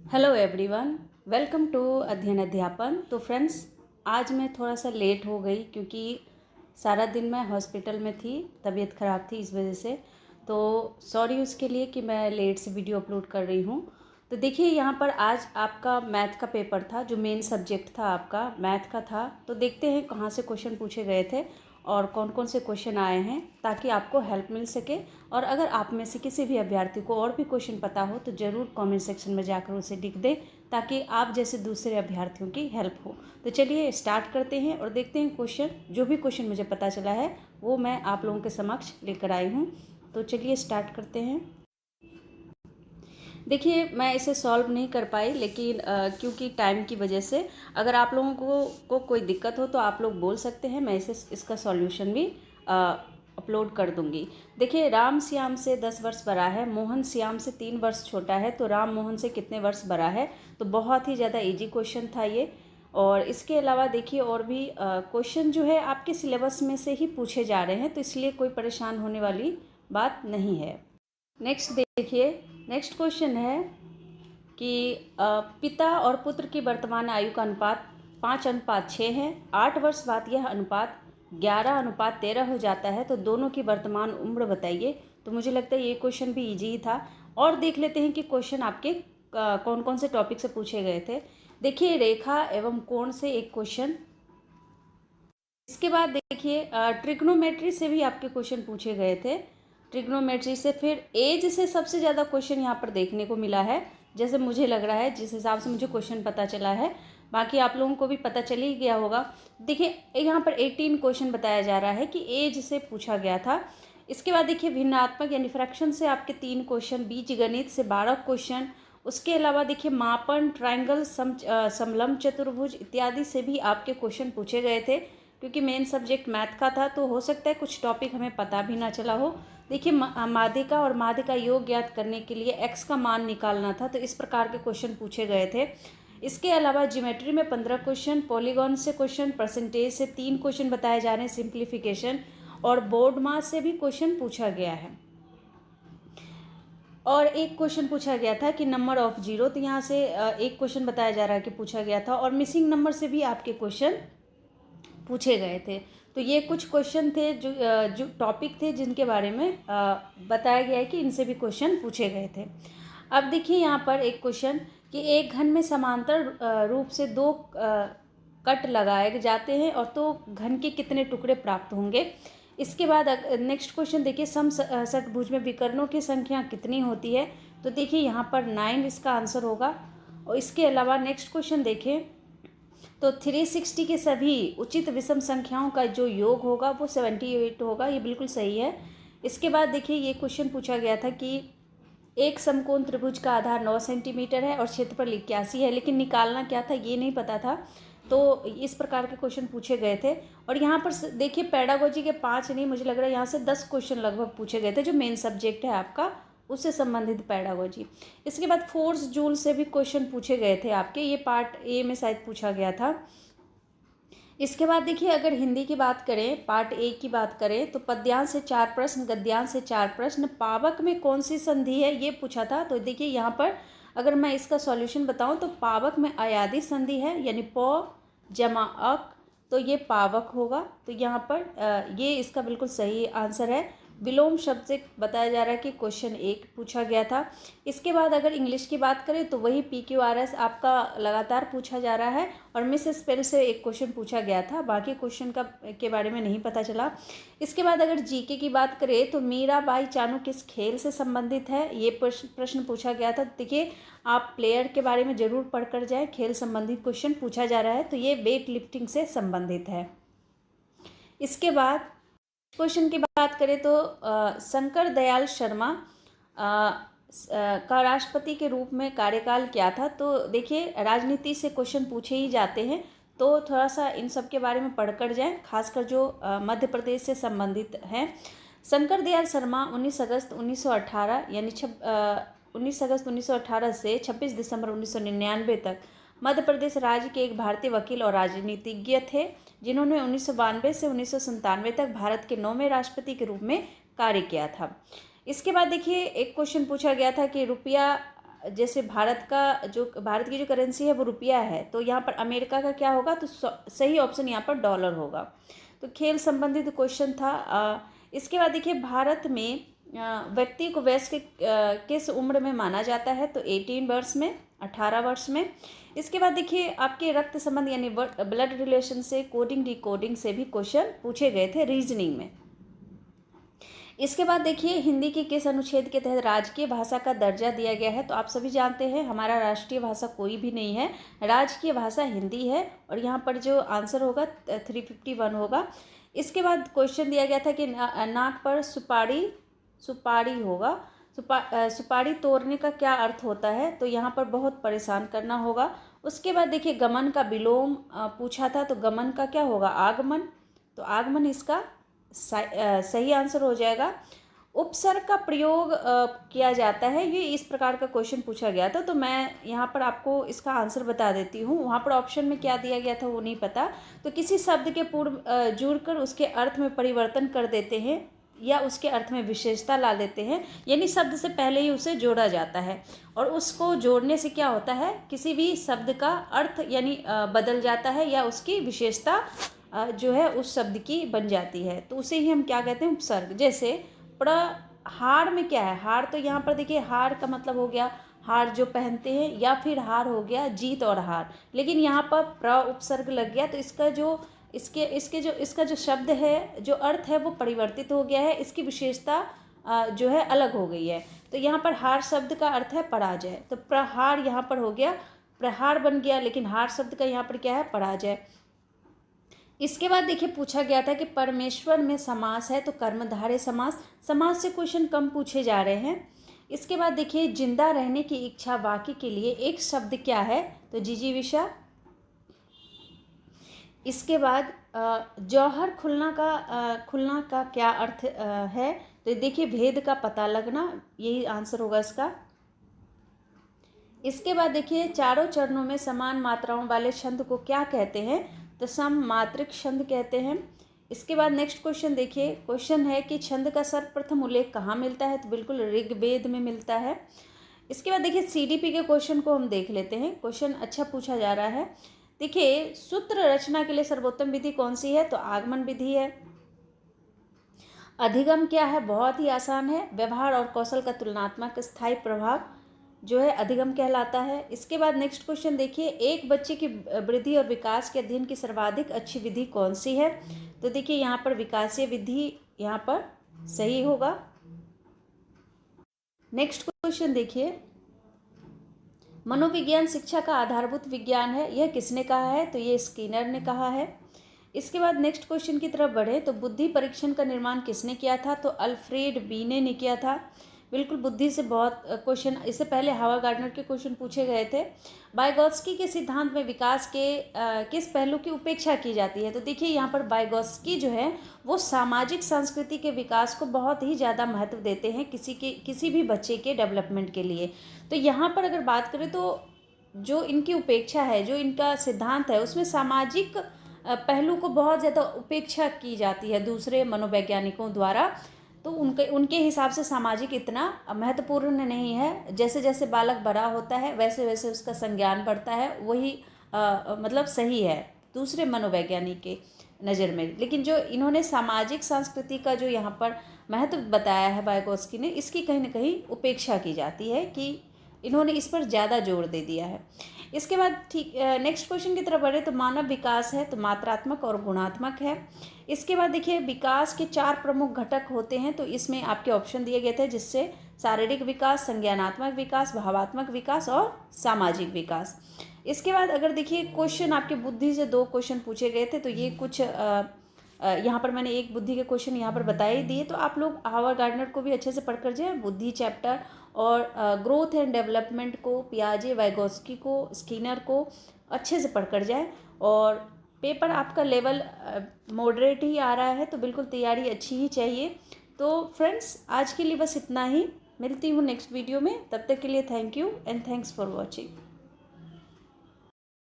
Hello everyone, welcome to अध्ययन अध्यापन। तो फ्रेंड्स, आज मैं थोड़ा सा लेट हो गई क्योंकि सारा दिन मैं हॉस्पिटल में थी, तबीयत ख़राब थी इस वजह से। तो सॉरी उसके लिए कि मैं लेट से वीडियो अपलोड कर रही हूँ। तो देखिए, यहाँ पर आज आपका मैथ का पेपर था, जो मेन सब्जेक्ट था आपका मैथ का था। तो देखते हैं कहाँ से क्वेश्चन पूछे गए थे और कौन कौन से क्वेश्चन आए हैं, ताकि आपको हेल्प मिल सके। और अगर आप में से किसी भी अभ्यर्थी को और भी क्वेश्चन पता हो तो ज़रूर कमेंट सेक्शन में जाकर उसे लिख दें, ताकि आप जैसे दूसरे अभ्यर्थियों की हेल्प हो। तो चलिए स्टार्ट करते हैं और देखते हैं क्वेश्चन। जो भी क्वेश्चन मुझे पता चला है वो मैं आप लोगों के समक्ष लेकर आई हूँ। तो चलिए स्टार्ट करते हैं। देखिए, मैं इसे सॉल्व नहीं कर पाई, लेकिन क्योंकि टाइम की वजह से अगर आप लोगों को कोई दिक्कत हो तो आप लोग बोल सकते हैं, मैं इसका सॉल्यूशन भी अपलोड कर दूंगी। देखिए, राम श्याम से 10 वर्ष बड़ा है, मोहन श्याम से 3 वर्ष छोटा है, तो राम मोहन से कितने वर्ष बड़ा है। तो बहुत ही ज़्यादा इजी क्वेश्चन था ये। और इसके अलावा देखिए, और भी क्वेश्चन जो है आपके सिलेबस में से ही पूछे जा रहे हैं, तो इसलिए कोई परेशान होने वाली बात नहीं है। नेक्स्ट देखिए, नेक्स्ट क्वेश्चन है कि पिता और पुत्र की वर्तमान आयु का अनुपात 5:6 है। 8 वर्ष बाद यह अनुपात 11:13 हो जाता है, तो दोनों की वर्तमान उम्र बताइए। तो मुझे लगता है ये क्वेश्चन भी इजी ही था। और देख लेते हैं कि क्वेश्चन आपके कौन कौन से टॉपिक से पूछे गए थे। देखिए, रेखा एवं कोण से एक क्वेश्चन। इसके बाद देखिए, ट्रिग्नोमेट्री से भी आपके क्वेश्चन पूछे गए थे। ट्रिग्नोमेट्री से फिर एज से सबसे ज़्यादा क्वेश्चन यहाँ पर देखने को मिला है, जैसे मुझे लग रहा है, जिस हिसाब से मुझे क्वेश्चन पता चला है। बाकी आप लोगों को भी पता चल ही गया होगा। देखिए, यहाँ पर 18 क्वेश्चन बताया जा रहा है कि एज से पूछा गया था। इसके बाद देखिए, भिन्नात्मक यानी फ्रैक्शन से आपके 3 क्वेश्चन, बीजगणित से 12 क्वेश्चन। उसके अलावा देखिए, मापन, ट्राइंगल, समलंब चतुर्भुज इत्यादि से भी आपके क्वेश्चन पूछे गए थे। क्योंकि मेन सब्जेक्ट मैथ का था, तो हो सकता है कुछ टॉपिक हमें पता भी ना चला हो। देखिए, माध्यिका और माध्यिका योग ज्ञात करने के लिए एक्स का मान निकालना था, तो इस प्रकार के क्वेश्चन पूछे गए थे। इसके अलावा ज्योमेट्री में 15 क्वेश्चन, पॉलीगॉन से क्वेश्चन, परसेंटेज से 3 क्वेश्चन बताए जा रहे हैं, सिंप्लीफिकेशन और बोर्ड मास से भी क्वेश्चन पूछा गया है। और एक क्वेश्चन पूछा गया था कि नंबर ऑफ जीरो, तो यहाँ से एक क्वेश्चन बताया जा रहा है कि पूछा गया था। और मिसिंग नंबर से भी आपके क्वेश्चन पूछे गए थे। तो ये कुछ क्वेश्चन थे जो टॉपिक थे जिनके बारे में बताया गया है कि इनसे भी क्वेश्चन पूछे गए थे। अब देखिए, यहाँ पर एक क्वेश्चन कि एक घन में समांतर रूप से 2 कट लगाए जाते हैं और तो घन के कितने टुकड़े प्राप्त होंगे। इसके बाद नेक्स्ट क्वेश्चन देखिए, समषटभुज में विकर्णों की संख्या कितनी होती है। तो देखिए, यहाँ पर 9 इसका आंसर होगा। और इसके अलावा नेक्स्ट क्वेश्चन देखें तो 360 के सभी उचित विषम संख्याओं का जो योग होगा वो 78 होगा। ये बिल्कुल सही है। इसके बाद देखिए, ये क्वेश्चन पूछा गया था कि एक समकोण त्रिभुज का आधार 9 सेंटीमीटर है और क्षेत्रफल 81 है, लेकिन निकालना क्या था ये नहीं पता था। तो इस प्रकार के क्वेश्चन पूछे गए थे। और यहाँ पर देखिए, पेडागोजी के 5 नहीं, मुझे लग रहा है यहाँ से 10 क्वेश्चन लगभग पूछे गए थे, जो मेन सब्जेक्ट है आपका उससे संबंधित पेडागोजी। इसके बाद फोर्स जूल से भी क्वेश्चन पूछे गए थे आपके, ये पार्ट ए में शायद पूछा गया था। इसके बाद देखिए, अगर हिंदी की बात करें, पार्ट ए की बात करें, तो पद्यांश से 4 प्रश्न, गद्यांश से 4 प्रश्न, पावक में कौन सी संधि है ये पूछा था। तो देखिए, यहाँ पर अगर मैं इसका सॉल्यूशन बताऊं तो पावक में अयादी संधि है, यानी प जमा अक, तो ये पावक होगा। तो यहाँ पर ये इसका बिल्कुल सही आंसर है। विलोम शब्द से बताया जा रहा है कि क्वेश्चन 1 पूछा गया था। इसके बाद अगर इंग्लिश की बात करें तो वही PQRS आपका लगातार पूछा जा रहा है। और मिस स्पेल से एक क्वेश्चन पूछा गया था, बाकी क्वेश्चन के बारे में नहीं पता चला। इसके बाद अगर जीके की बात करें तो मीराबाई चानू किस खेल से संबंधित है, ये प्रश्न पूछा गया था। देखिए, आप प्लेयर के बारे में ज़रूर पढ़ कर जाए, खेल संबंधित क्वेश्चन पूछा जा रहा है, तो ये वेट लिफ्टिंग से संबंधित है। इसके बाद क्वेश्चन की बात करें तो शंकर दयाल शर्मा का राष्ट्रपति के रूप में कार्यकाल क्या था। तो देखिए, राजनीति से क्वेश्चन पूछे ही जाते हैं, तो थोड़ा सा इन सब के बारे में पढ़कर जाएं, खासकर जो मध्य प्रदेश से संबंधित हैं। शंकर दयाल शर्मा 19 अगस्त 1918 यानी 19 अगस्त 1918 से 26 दिसंबर 1999 तक मध्य प्रदेश राज्य के एक भारतीय वकील और राजनीतिज्ञ थे, जिन्होंने 1992 से 1997 तक भारत के 9वें राष्ट्रपति के रूप में कार्य किया था। इसके बाद देखिए, एक क्वेश्चन पूछा गया था कि रुपया जैसे भारत की जो करेंसी है वो रुपया है, तो यहाँ पर अमेरिका का क्या होगा, तो सही ऑप्शन यहाँ पर डॉलर होगा। तो खेल संबंधित क्वेश्चन था। इसके बाद देखिए भारत में व्यक्ति को वयस्क किस उम्र में माना जाता है, तो 18 वर्ष में, 18 वर्ष में। इसके बाद देखिए आपके रक्त संबंध यानी ब्लड रिलेशन से कोडिंग डिकोडिंग से भी क्वेश्चन पूछे गए थे रीजनिंग में। इसके बाद देखिए हिंदी के किस अनुच्छेद के तहत राजकीय भाषा का दर्जा दिया गया है, तो आप सभी जानते हैं हमारा राष्ट्रीय भाषा कोई भी नहीं है, राजकीय भाषा हिंदी है, और यहाँ पर जो आंसर होगा 351 होगा। इसके बाद क्वेश्चन दिया गया था कि नाक पर सुपारी होगा, सुपारी तोड़ने का क्या अर्थ होता है, तो यहाँ पर बहुत परेशान करना होगा। उसके बाद देखिए गमन का विलोम पूछा था, तो गमन का क्या होगा, आगमन, तो आगमन इसका सही आंसर हो जाएगा। उपसर्ग का प्रयोग किया जाता है, ये इस प्रकार का क्वेश्चन पूछा गया था, तो मैं यहाँ पर आपको इसका आंसर बता देती हूँ। वहाँ पर ऑप्शन में क्या दिया गया था वो नहीं पता। तो किसी शब्द के पूर्व जुड़कर उसके अर्थ में परिवर्तन कर देते हैं या उसके अर्थ में विशेषता ला देते हैं, यानी शब्द से पहले ही उसे जोड़ा जाता है, और उसको जोड़ने से क्या होता है, किसी भी शब्द का अर्थ यानी बदल जाता है या उसकी विशेषता जो है उस शब्द की बन जाती है, तो उसे ही हम क्या कहते हैं, उपसर्ग। जैसे हार में क्या है, हार, तो यहाँ पर देखिए हार का मतलब हो गया हार जो पहनते हैं, या फिर हार हो गया जीत और हार, लेकिन यहाँ पर उपसर्ग लग गया, तो इसका जो शब्द है, जो अर्थ है वो परिवर्तित हो गया है, इसकी विशेषता जो है अलग हो गई है। तो यहाँ पर हार शब्द का अर्थ है पराजय, तो प्रहार यहाँ पर हो गया, प्रहार बन गया, लेकिन हार शब्द का यहाँ पर क्या है, पराजय। इसके बाद देखिए पूछा गया था कि परमेश्वर में समास है, तो कर्मधारय समास, समास से क्वेश्चन कम पूछे जा रहे हैं। इसके बाद देखिए जिंदा रहने की इच्छा वाक्य के लिए एक शब्द क्या है, तो जिजीविषा। इसके बाद जौहर खुलना का क्या अर्थ है, तो देखिए भेद का पता लगना, यही आंसर होगा इसका। इसके बाद देखिए चारों चरणों में समान मात्राओं वाले छंद को क्या कहते हैं, तो सममात्रिक छंद कहते हैं। इसके बाद नेक्स्ट क्वेश्चन देखिए, क्वेश्चन है कि छंद का सर्वप्रथम उल्लेख कहाँ मिलता है, तो बिल्कुल ऋग्वेद में मिलता है। इसके बाद देखिए सीडीपी के क्वेश्चन को हम देख लेते हैं, क्वेश्चन अच्छा पूछा जा रहा है। देखिए सूत्र रचना के लिए सर्वोत्तम विधि कौन सी है, तो आगमन विधि है। अधिगम क्या है, बहुत ही आसान है, व्यवहार और कौशल का तुलनात्मक स्थायी प्रभाव जो है अधिगम कहलाता है। इसके बाद नेक्स्ट क्वेश्चन देखिए, एक बच्चे की वृद्धि और विकास के अध्ययन की सर्वाधिक अच्छी विधि कौन सी है, तो देखिए यहाँ पर विकासीय विधि यहाँ पर सही होगा। नेक्स्ट क्वेश्चन देखिए, मनोविज्ञान शिक्षा का आधारभूत विज्ञान है, यह किसने कहा है, तो ये स्किनर ने कहा है। इसके बाद नेक्स्ट क्वेश्चन की तरफ बढ़े, तो बुद्धि परीक्षण का निर्माण किसने किया था, तो अल्फ्रेड बीने ने किया था। बिल्कुल बुद्धि से बहुत क्वेश्चन, इससे पहले हवा गार्डनर के क्वेश्चन पूछे गए थे। वाइगोत्स्की के सिद्धांत में विकास के किस पहलू की उपेक्षा की जाती है, तो देखिए यहाँ पर वाइगोत्स्की जो है वो सामाजिक संस्कृति के विकास को बहुत ही ज़्यादा महत्व देते हैं किसी भी बच्चे के डेवलपमेंट के लिए। तो यहाँ पर अगर बात करें तो जो इनकी उपेक्षा है, जो इनका सिद्धांत है, उसमें सामाजिक पहलू को बहुत ज़्यादा उपेक्षा की जाती है दूसरे मनोवैज्ञानिकों द्वारा। तो उनके हिसाब से सामाजिक इतना महत्वपूर्ण नहीं है, जैसे जैसे बालक बड़ा होता है वैसे वैसे उसका संज्ञान बढ़ता है, वही मतलब सही है दूसरे मनोवैज्ञानिक के नज़र में। लेकिन जो इन्होंने सामाजिक संस्कृति का जो यहाँ पर महत्व बताया है वाइगोत्स्की ने, इसकी कहीं ना कहीं उपेक्षा की जाती है कि इन्होंने इस पर ज़्यादा जोर दे दिया है। इसके बाद ठीक नेक्स्ट क्वेश्चन की तरफ बढ़े, तो मानव विकास है, तो मात्रात्मक और गुणात्मक है। इसके बाद देखिए विकास के 4 प्रमुख घटक होते हैं, तो इसमें आपके ऑप्शन दिए गए थे, जिससे शारीरिक विकास, संज्ञानात्मक विकास, भावात्मक विकास और सामाजिक विकास। इसके बाद अगर देखिए क्वेश्चन आपके बुद्धि से 2 क्वेश्चन पूछे गए थे, तो ये कुछ यहाँ पर मैंने एक बुद्धि के क्वेश्चन यहाँ पर बता ही दिए, तो आप लोग हावर गार्डनर को भी अच्छे से पढ़ कर जाए, बुद्धि चैप्टर और ग्रोथ एंड डेवलपमेंट को, पियाजे, वाइगोत्स्की को, स्किनर को अच्छे से पढ़ कर जाए। और पेपर आपका लेवल मॉडरेट ही आ रहा है, तो बिल्कुल तैयारी अच्छी ही चाहिए। तो फ्रेंड्स आज के लिए बस इतना ही, मिलती हूँ नेक्स्ट वीडियो में, तब तक के लिए thank you and thanks for watching.